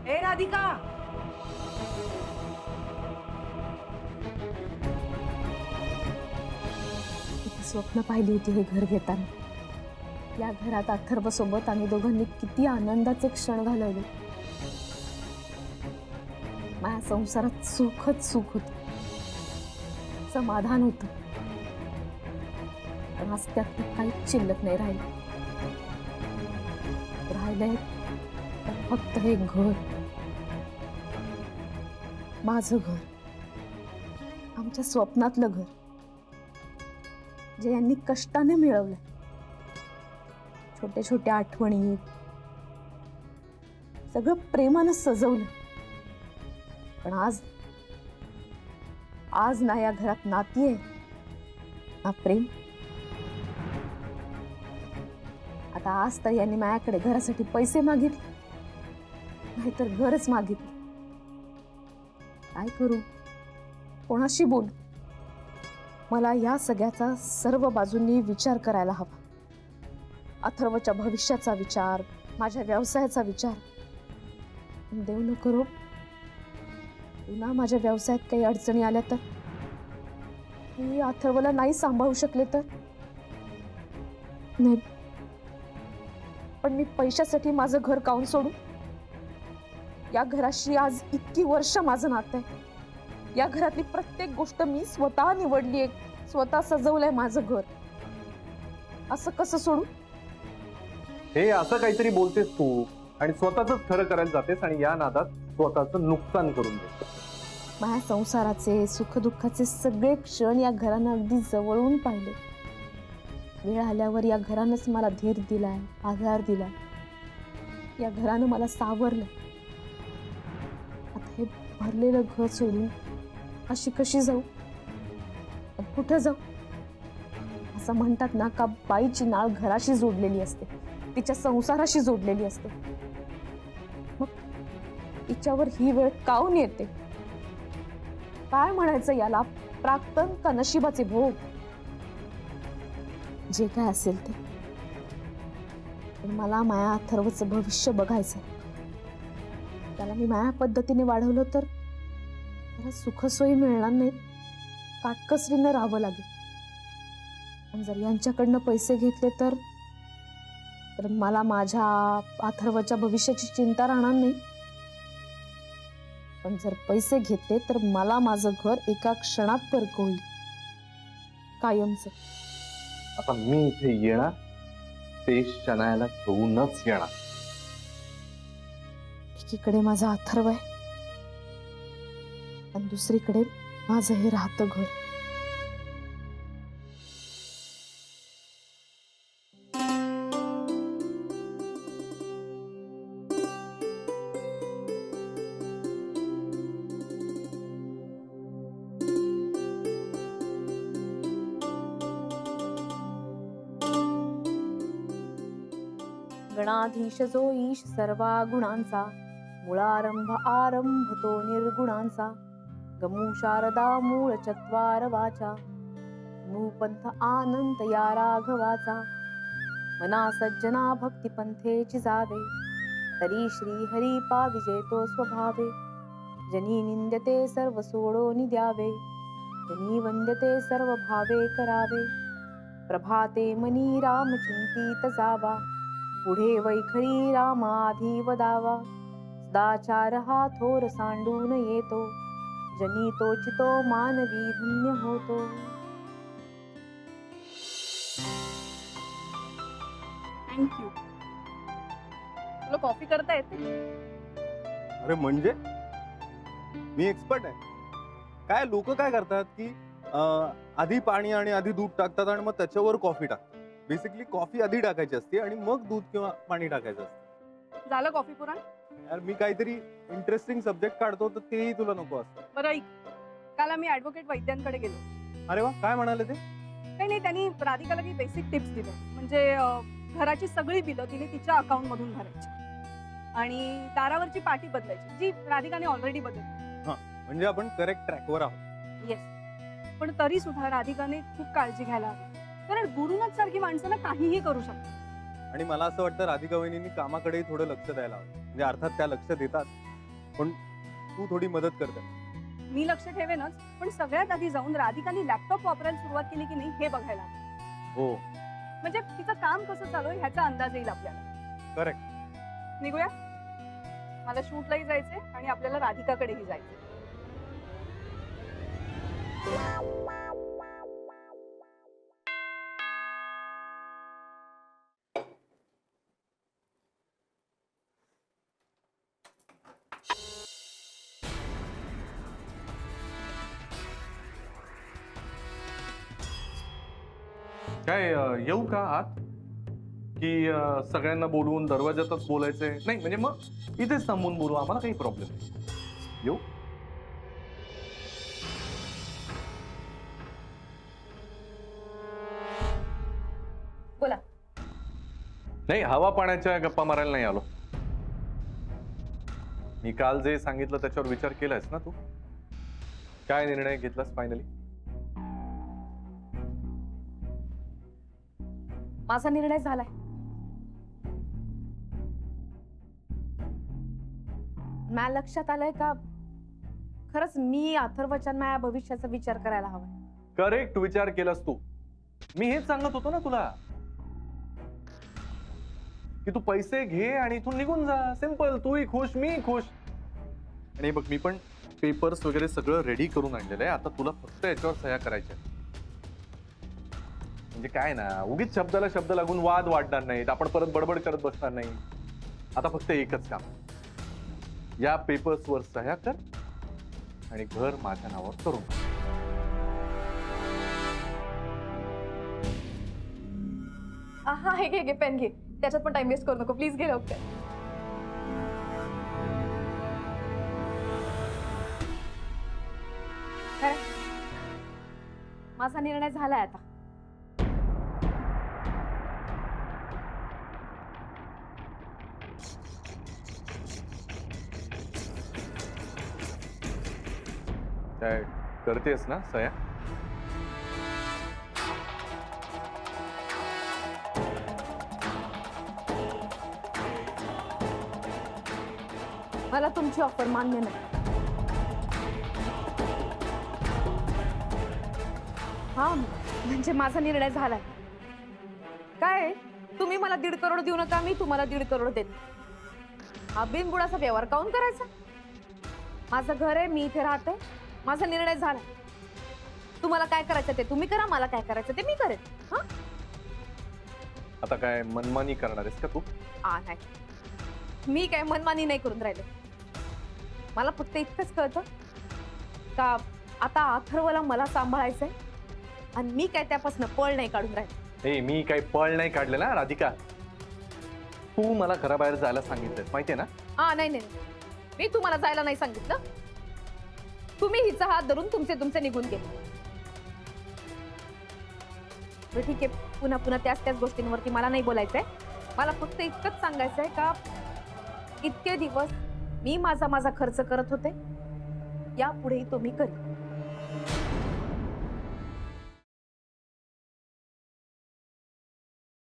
ए राधिका, किती स्वप्न पाहिली होती हे घर घेताना. या घरात अथर्व सोबत आम्ही दोघांनी किती आनंदाचे क्षण घालवले. माझ्या संसारात सुखच सुख होत, समाधान होत. पण आज त्यात काहीच शिल्लक नाही राहिलं. राहिलंय फक्त हे घर, माझं घर, आमच्या स्वप्नातलं घर, जे यांनी कष्टाने मिळवलं. छोट्या छोट्या आठवणी, सगळं प्रेमानं सजवलं. पण आज ना या घरात नाती आहे ना प्रेम. आता आज तर यांनी माझ्याकडे घरासाठी पैसे मागितले, नाहीतर घरच मागितलं. काय करू, कोणाशी बोलू? मला या सगळ्याचा सर्व बाजूंनी विचार करायला हवा. अथर्वच्या भविष्याचा विचार, माझ्या व्यवसायाचा विचार. देव न करो पुन्हा माझ्या व्यवसायात काही अडचणी आल्या तर, मी अथर्वला नाही सांभाळू शकले तर. नाही, पण मी पैशासाठी माझं घर काऊन सोडू? या घराशी आज इतकी वर्ष माझं नातं आहे. या घरातली प्रत्येक गोष्ट मी स्वतः निवडली आहे, स्वतः सजवलंय माझं घर. असं कसं सोडू? हे असं काहीतरी बोलतेस तू आणि स्वतःच खरं करायला जातेस आणि या नादात स्वतःचं नुकसान करून देतेस. माझ्या संसाराचे सुखदुःखाचे सगळे क्षण या घरानं अगदी जवळून पाहिले. वेळ आल्यावर या घरानंच मला धीर दिलाय, आधार दिलाय. या घरानं मला सावरलं. आता हे भरलेलं घर सोडून अशी कशी जाऊ? कुठं जाऊ? असं म्हणतात ना का बाईची नाळ घराशी जोडलेली असते, तिच्या संसाराशी जोडलेली असते. मग तिच्यावर ही वेळ काऊन येते? काय म्हणायचं याला, प्राक्तन का नशिबाचे भोग? जे काय असेल ते, पण मला माया अथर्वचं भविष्य बघायचंय. त्याला मी माया पद्धतीने वाढवलं तर त्याला सुखसोयी मिळणार नाहीत, काटकसरीनं राहावं लागेल. पण जर यांच्याकडनं पैसे घेतले तर मला माझ्या अथर्वच्या भविष्याची चिंता राहणार नाही. पण जर पैसे घेतले तर मला माझं घर एका क्षणात परक होईल, कायमचं. आता मी इथे येणार, ते शनायाला घेऊनच येणार. एकीकडे माझा अथर्व आहे आणि दुसरीकडे माझं हे राहतं घर. गणाधीश जो ईश सर्वा गुणांचा, मुळारंभ आरंभ तो निर्गुणांचा. गमू शारदा मूळ चत्वार वाचा, नूपंथ आनंद या राघवाचा. मना सज्जना भक्ती पंथेची जावे, तरी श्री हरी पाविजे तो स्वभावे. जनी निंद्यते सर्व सोडोनी द्यावे, जनी वंद्यते सर्व भावे करावे. प्रभाते मनी राम चिंतित जावा, पुढे वैखरी रामाधी वदावा. सदाचार हा थोर सांडून येतो, जनी तोचितो मानवी धन्य होतो. थँक्यू. तुला कॉफी करता येते? अरे म्हणजे मी एक्सपर्ट आहे. काय लोक काय करतात की आधी पाणी आणि आधी दूध टाकतात आणि मग त्याच्यावर कॉफी टाकतात. बेसिकली कॉफी आधी टाकायची असते आणि मग दूध किंवा पाणी टाकायचं असतं. झालं कॉफी पुराण? यार मी काहीतरी इंटरेस्टिंग सब्जेक्ट काढतो तर तेही तुला नको असतं. बरं ऐक, काल आम्ही ऍडव्होकेट वैद्यांकडे गेलो. अरे वा, काय म्हणाले ते? काही नाही, त्यांनी राधिकाला काही बेसिक टिप्स दिले. म्हणजे घराची सगळी बिलं तिने तिच्या अकाउंट मधून भरायची आणि दारावरची पाटी बदलायची, जी राधिकाने ऑलरेडी बदलली. म्हणजे आपण करेक्ट ट्रॅकवर आहोत. येस, पण तरी सुद्धा राधिकाने खूप काळजी घ्यायला हवी, कारण गुरुनाथ सारखी माणसं ना काहीही करू शकतात. आणि मला असं वाटतं राधिका वहिनींनी कामाकडेही थोडं लक्ष द्यायला हवं. म्हणजे अर्थात त्या लक्ष देतात, पण तू थोडी मदत करते. मी लक्ष ठेवेनच, पण सगळ्यात आधी जाऊन राधिकाने लॅपटॉप वापरायला सुरुवात केली की नाही हे बघायला हवं. हो म्हणजे तिचं काम कसं चालू आहे ह्याचा अंदाज येईल आपल्याला. करेक्ट. निघूया. मला शूटलाही जायचंय आणि आपल्याला राधिकाकडेही जायचंय. काय येऊ का आत की सगळ्यांना बोलवून दरवाजातच बोलायचंय? नाही म्हणजे मग इथेच थांबून बोलू, आम्हाला काही प्रॉब्लेम नाही. येऊ? बोला. नाही, हवा पाण्याच्या गप्पा मारायला नाही आलो. मी काल जे सांगितलं त्याच्यावर विचार केलायस ना तू? काय निर्णय घेतलास फायनली? माझा निर्णय झालाय. मला लक्षात आलंय का खरंच मी अथर्वच्या माझ्या भविष्याचा विचार करायला हवा. करेक्ट विचार केलास तू. मी हेच सांगत होतो ना तुला की तू पैसे घे आणि इथून निघून जा. सिंपल. तूही खुश, मी खुश. आणि बघ, मी पण पेपर्स वगैरे सगळं रेडी करून आणलेलं आहे. आता तुला फक्त याच्यावर सह्या करायच्या. म्हणजे काय ना, उगीच शब्दाला शब्द लागून वाद वाढणार नाहीत, आपण परत बडबड करत बसणार नाही. आता फक्त एकच काम, या पेपर्सवर सह्या कर आणि घर माझ्या नावावर करून टाक. हा हे घे पेन घे. त्याच्यात पण टाइम वेस्ट करू नको प्लीज. घे लवकर. माझा निर्णय झालाय आता. काय करतेस ना सह्या? मला तुमची ऑफर मान्य नाही. हा म्हणजे माझा निर्णय झालाय. काय तुम्ही मला 1.5 करोड देऊ नका, मी तुम्हाला 1.5 करोड देते. हा बिनबुडाचा व्यवहार काऊन करायचा? माझं घर आहे, मी इथे राहते. माझा निर्णय झाला. तुम्हाला काय करायचं ते तुम्ही करा, मला काय करायचं ते मी करेन. हा आता काय मनमानी करणार आहेस का तू? नाही, मी काय मनमानी नाही करून राहिले. मला फक्त इतकंच कळतं का आता अथर्वला मला सांभाळायचंय आणि मी काय त्यापासून पळ नाही काढून राहिले. ए, मी काही पळ नाही काढले ना राधिका. तू मला घराबाहेर जायला सांगितलंस माहितीये ना? नाही नाही, मी तुम्हाला जायला नाही सांगितलं. तुम्ही हिचा हात धरून तुमचे निघून गेले. ठीक आहे, पुन्हा पुन्हा त्याच गोष्टींवरती मला नाही बोलायचंय. मला फक्त इतकंच सांगायचंय का इतके दिवस मी माझा खर्च करत होते, यापुढेही तो मी करेन.